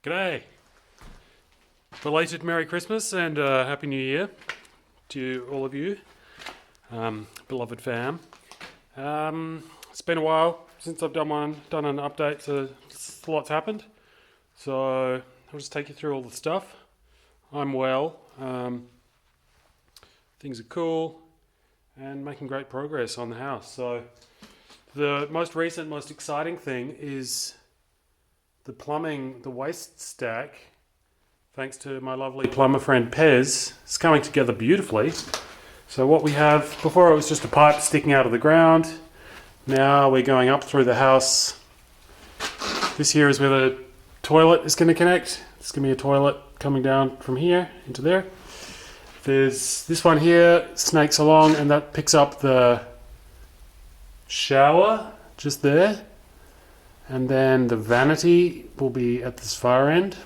G'day. Belated Merry Christmas and Happy New Year to all of you, beloved fam. It's been a while since I've done an update, so a lot's happened. So I'll just take you through all the stuff. I'm well. Things are cool and making great progress on the house. So the most recent, most exciting thing is the plumbing, the waste stack, thanks to my lovely plumber friend Pez, is coming together beautifully. So what we have, before it was just a pipe sticking out of the ground. Now we're going up through the house. This here is where the toilet is going to connect. It's going to be a toilet coming down from here into there. There's this one here, snakes along, and that picks up the shower just there. And then the vanity will be at this far end.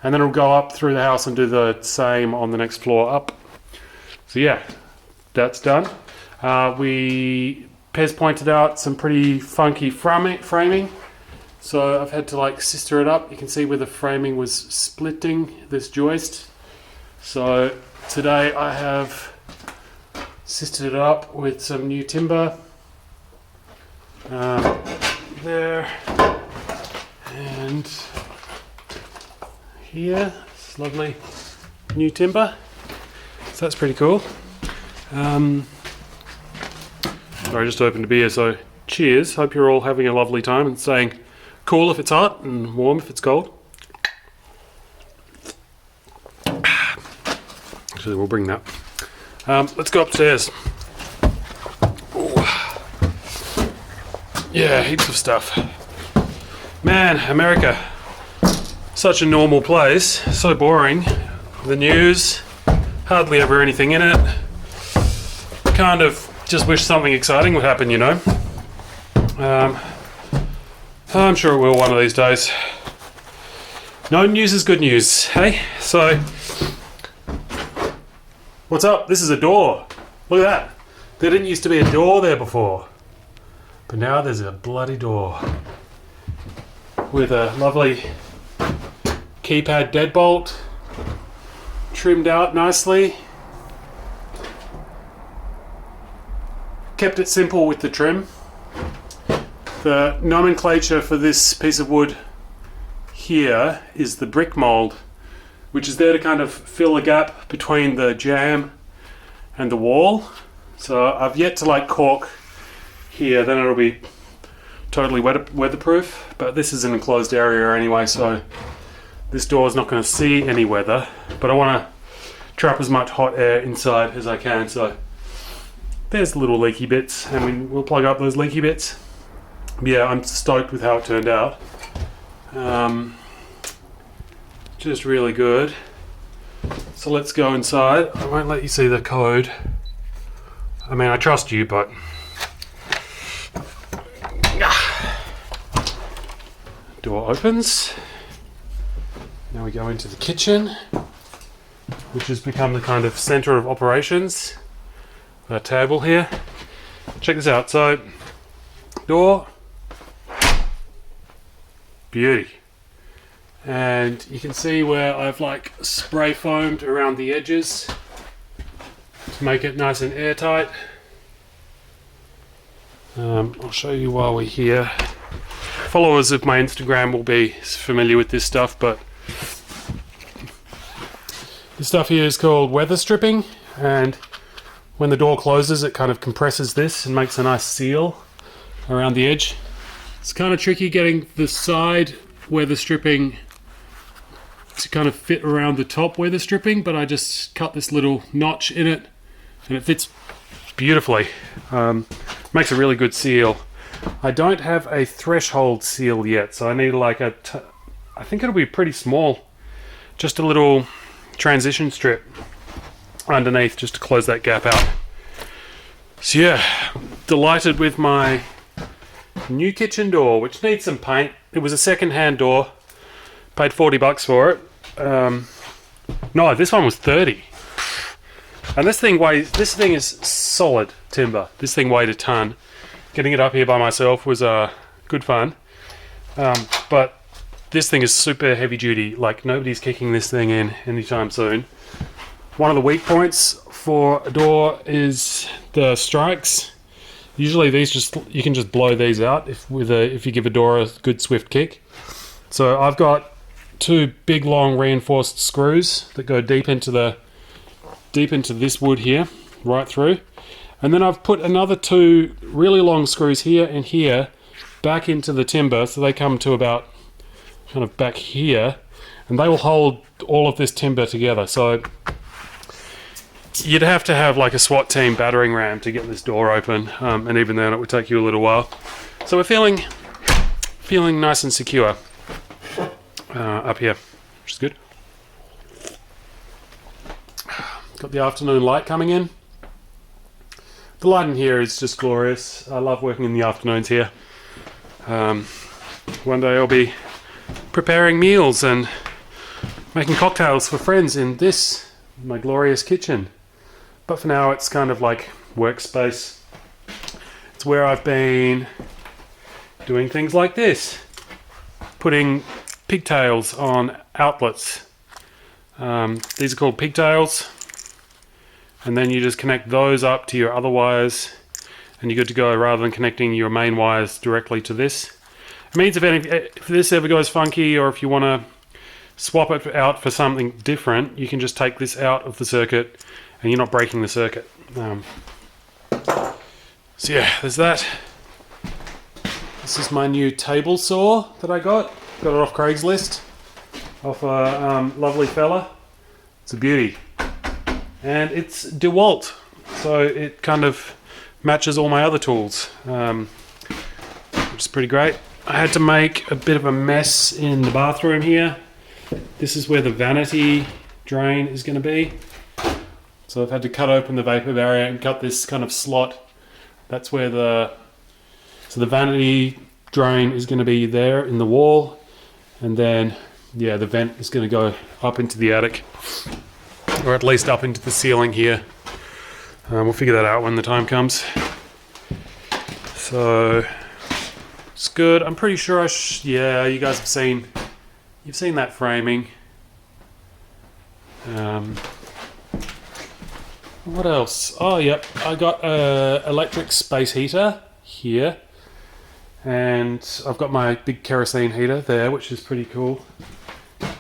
And then it'll go up through the house and do the same on the next floor up. So yeah, that's done. Pez pointed out some pretty funky framing. So I've had to sister it up. You can see where the framing was splitting this joist. So today I have sistered it up with some new timber. There and here, it's lovely new timber, so that's pretty cool. Sorry, I just opened a beer, so cheers. Hope you're all having a lovely time and staying cool if it's hot and warm if it's cold. Actually, we'll bring that. Let's go upstairs. Yeah, heaps of stuff. Man, America. Such a normal place. So boring. The news. Hardly ever anything in it. Kind of just wish something exciting would happen, you know. I'm sure it will one of these days. No news is good news, hey? So, what's up? This is a door. Look at that. There didn't used to be a door there before. But now there's a bloody door with a lovely keypad deadbolt trimmed out nicely. Kept it simple with the trim. The nomenclature for this piece of wood here is the brick mold, which is there to kind of fill a gap between the jamb and the wall. So I've yet to cork here, then it'll be totally weatherproof, but this is an enclosed area anyway, so this door is not going to see any weather, but I want to trap as much hot air inside as I can. So there's little leaky bits, and we'll plug up those leaky bits. Yeah, I'm stoked with how it turned out. Just really good. So let's go inside. I won't let you see the code. I mean, I trust you, but door opens. Now we go into the kitchen, which has become the kind of center of operations. Our table here. Check this out. So, door, beauty. And you can see where I've spray foamed around the edges to make it nice and airtight. I'll show you while we're here. Followers of my Instagram will be familiar with this stuff, but this stuff here is called weather stripping, and when the door closes it kind of compresses this and makes a nice seal around the edge. It's kind of tricky getting the side weather stripping to kind of fit around the top weather stripping, but I just cut this little notch in it and it fits beautifully. Makes a really good seal. I don't have a threshold seal yet, so I need I think it'll be pretty small. Just a little transition strip underneath just to close that gap out. So yeah, delighted with my new kitchen door, which needs some paint. It was a second-hand door. Paid $40 for it. No, this one was 30. And this thing is solid timber. This thing weighed a ton. Getting it up here by myself was good fun. But this thing is super heavy duty. Like nobody's kicking this thing in anytime soon. One of the weak points for a door is the strikes. Usually these you can just blow these out if you give a door a good swift kick. So I've got 2 big long reinforced screws that go deep into this wood here, right through. And then I've put another 2 really long screws here and here back into the timber, so they come to about kind of back here, and they will hold all of this timber together. So you'd have to have like a SWAT team battering ram to get this door open, and even then it would take you a little while. So we're feeling nice and secure up here, which is good. Got the afternoon light coming in. The light in here is just glorious. I love working in the afternoons here. One day I'll be preparing meals and making cocktails for friends in my glorious kitchen. But for now it's kind of like workspace. It's where I've been doing things like this. Putting pigtails on outlets. These are called pigtails. And then you just connect those up to your other wires and you're good to go, rather than connecting your main wires directly to this. It means if this ever goes funky, or if you want to swap it out for something different, you can just take this out of the circuit and you're not breaking the circuit. So yeah, there's that. This is my new table saw that I got it off Craigslist, off a lovely fella. It's a beauty. And it's DeWalt, so it kind of matches all my other tools, which is pretty great. I had to make a bit of a mess in the bathroom here. This is where the vanity drain is going to be. So I've had to cut open the vapor barrier and cut this kind of slot. That's where the vanity drain is going to be there in the wall. And then, yeah, the vent is going to go up into the attic. Or at least up into the ceiling here. We'll figure that out when the time comes. So it's good. I'm pretty sure yeah, you guys have seen that framing. What else? Oh, yep. I got a electric space heater here, and I've got my big kerosene heater there, which is pretty cool.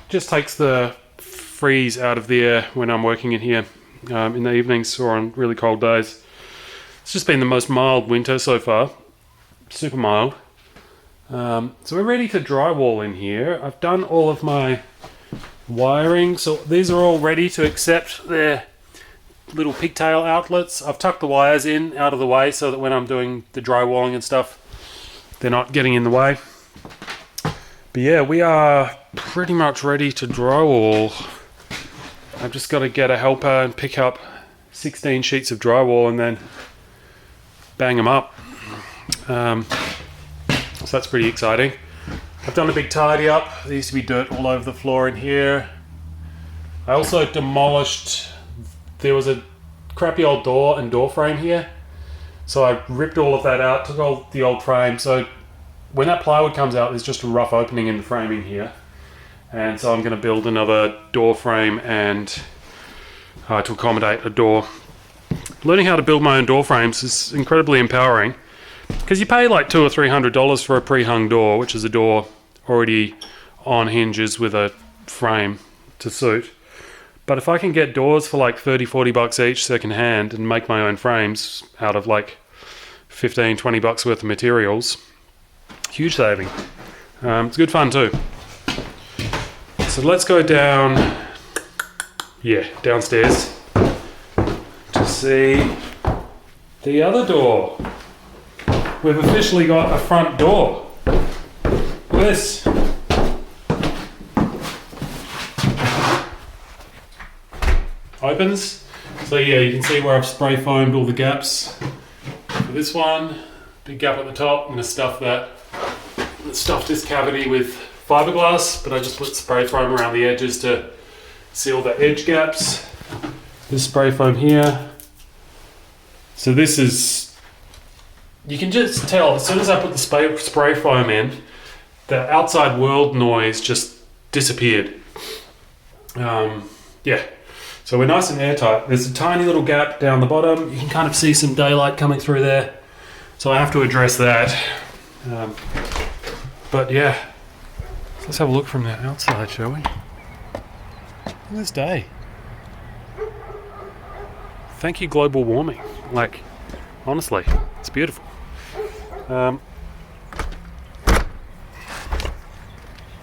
Just takes the freeze out of the air when I'm working in here in the evenings or on really cold days. It's just been the most mild winter so far, super mild. So we're ready to drywall in here. I've done all of my wiring, so these are all ready to accept their little pigtail outlets. I've tucked the wires in out of the way so that when I'm doing the drywalling and stuff, they're not getting in the way. But yeah, we are pretty much ready to drywall. I've just got to get a helper and pick up 16 sheets of drywall and then bang them up. So that's pretty exciting. I've done a big tidy up. There used to be dirt all over the floor in here. I also demolished, there was a crappy old door and door frame here. So I ripped all of that out, took all the old frame. So when that plywood comes out, there's just a rough opening in the framing here. And so I'm going to build another door frame and to accommodate a door. Learning how to build my own door frames is incredibly empowering, because you pay like $200 or $300 for a pre-hung door, which is a door already on hinges with a frame to suit. But if I can get doors for like $30-40 each second hand and make my own frames out of like $15-20 worth of materials, huge saving. It's good fun too. So let's go downstairs to see the other door. We've officially got a front door. This. Opens. So yeah, you can see where I've spray foamed all the gaps. For this one, big gap at the top. I'm going to stuff this cavity with fiberglass, but I just put spray foam around the edges to seal the edge gaps. This spray foam here. So this is, you can just tell as soon as I put the spray foam in, the outside world noise just disappeared. Yeah, so we're nice and airtight. There's a tiny little gap down the bottom. You can kind of see some daylight coming through there. So I have to address that. But yeah, let's have a look from the outside, shall we? Look at this day. Thank you, global warming. Like, honestly, it's beautiful.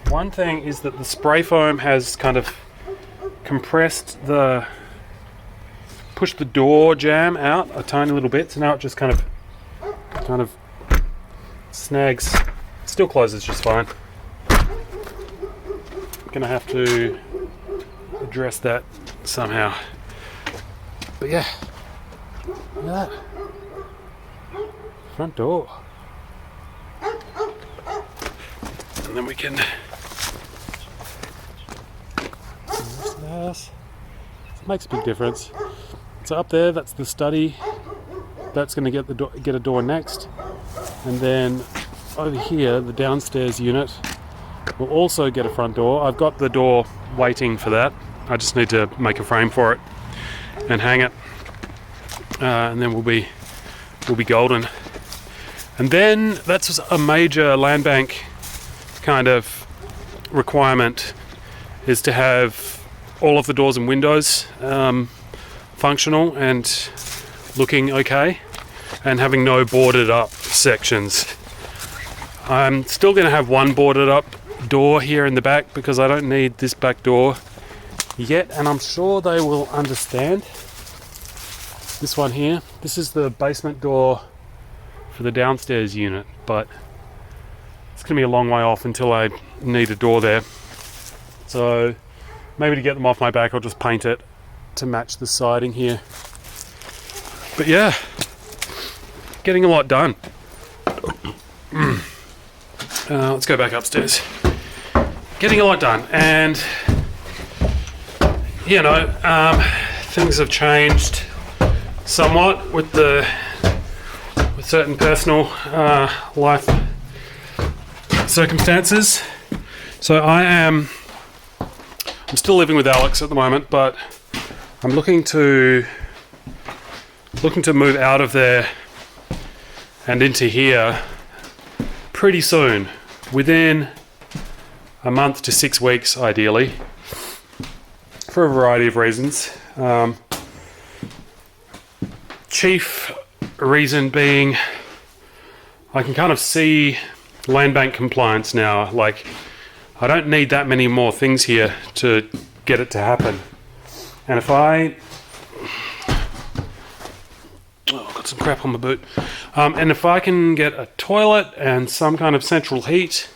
One thing is that the spray foam has kind of compressed pushed the door jamb out a tiny little bit, so now it just kind of snags. Still closes just fine. Gonna have to address that somehow. But yeah, look at that front door, and then we can. It makes a big difference. So up there, that's the study. That's going to get a door next, and then over here, the downstairs unit will also get a front door. I've got the door waiting for that. I just need to make a frame for it and hang it, and then we'll be golden. And then that's a major land bank kind of requirement, is to have all of the doors and windows functional and looking okay, and having no boarded up sections. I'm still going to have one boarded up door here in the back because I don't need this back door yet, and I'm sure they will understand. This one here, this is the basement door for the downstairs unit, but it's going to be a long way off until I need a door there. So maybe to get them off my back, I'll just paint it to match the siding here. But yeah, getting a lot done. Let's go back upstairs. Getting a lot done, and you know, things have changed somewhat with certain personal life circumstances. So I'm still living with Alex at the moment, but I'm looking to move out of there and into here pretty soon, within a month to 6 weeks ideally, for a variety of reasons. Chief reason being, I can kind of see land bank compliance now. Like, I don't need that many more things here to get it to happen. And if I've got some crap on my boot. And if I can get a toilet and some kind of central heat,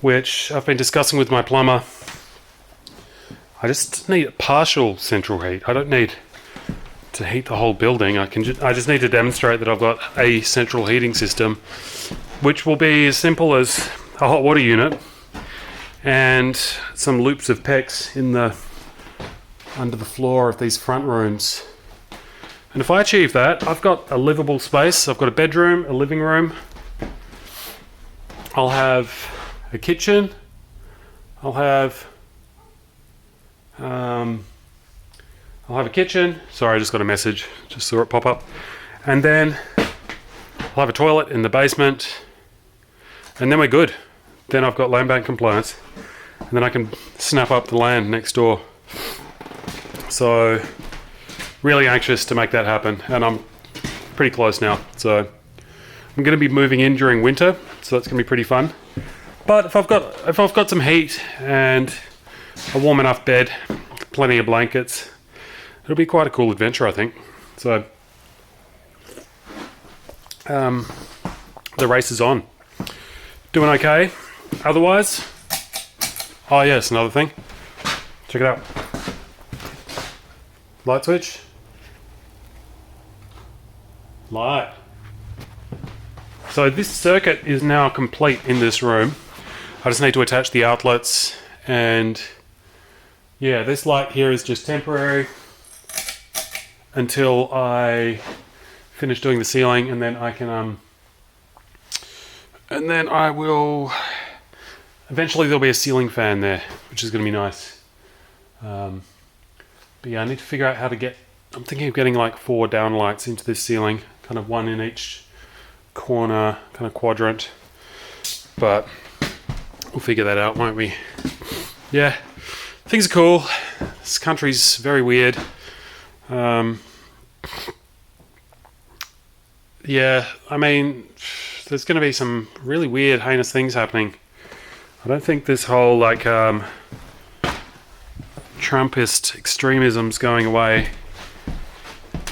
which I've been discussing with my plumber, I just need a partial central heat. I don't need to heat the whole building. I just need to demonstrate that I've got a central heating system, which will be as simple as a hot water unit and some loops of PEX under the floor of these front rooms. And if I achieve that, I've got a livable space. I've got a bedroom, a living room. I'll have a kitchen. I'll have a kitchen. Sorry, I just got a message. Just saw it pop up. And then I'll have a toilet in the basement. And then we're good. Then I've got land bank compliance. And then I can snap up the land next door. So, really anxious to make that happen. And I'm pretty close now. So, I'm going to be moving in during winter. So that's going to be pretty fun. But if I've got some heat and a warm enough bed, plenty of blankets, it'll be quite a cool adventure, I think. So, the race is on. Doing okay. Otherwise, oh yes, another thing. Check it out. Light switch. Light. So this circuit is now complete in this room. I just need to attach the outlets, and yeah, this light here is just temporary until I finish doing the ceiling, and then I can and then I will Eventually there'll be a ceiling fan there, which is going to be nice. But yeah, I need to figure out how to get... I'm thinking of getting like 4 downlights into this ceiling, kind of 1 in each corner, kind of quadrant. But we'll figure that out, won't we? Yeah, things are cool. This country's very weird. Yeah, I mean, there's going to be some really weird, heinous things happening. I don't think this whole, like, Trumpist extremism's going away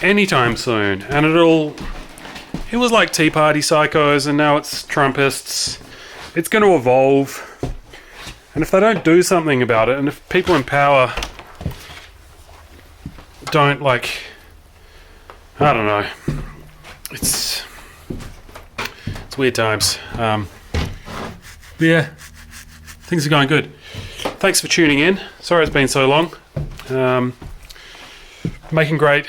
anytime soon. And it was like Tea Party psychos, and now it's Trumpists. It's going to evolve. And if they don't do something about it, and if people in power don't, like, I don't know, it's weird times. Yeah, things are going good. Thanks for tuning in. Sorry it's been so long. Making great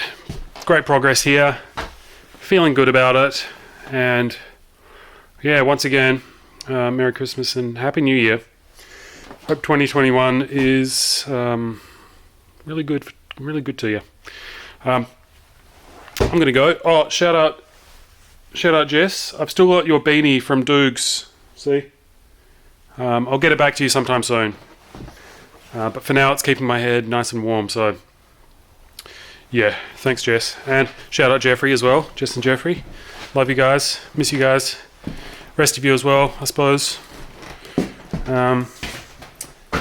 progress here. Feeling good about it. And yeah, once again, Merry Christmas and Happy New Year. Hope 2021 is really good to you. I'm gonna go. Oh, shout out Jess. I've still got your beanie from Doogs. See? I'll get it back to you sometime soon. But for now, it's keeping my head nice and warm. So yeah, thanks Jess, and shout out Jeffrey as well. Jess and Jeffrey, love you guys. Miss you guys. Rest of you as well, I suppose.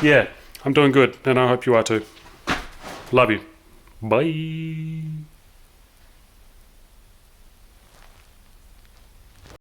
Yeah, I'm doing good, and I hope you are too. Love you. Bye.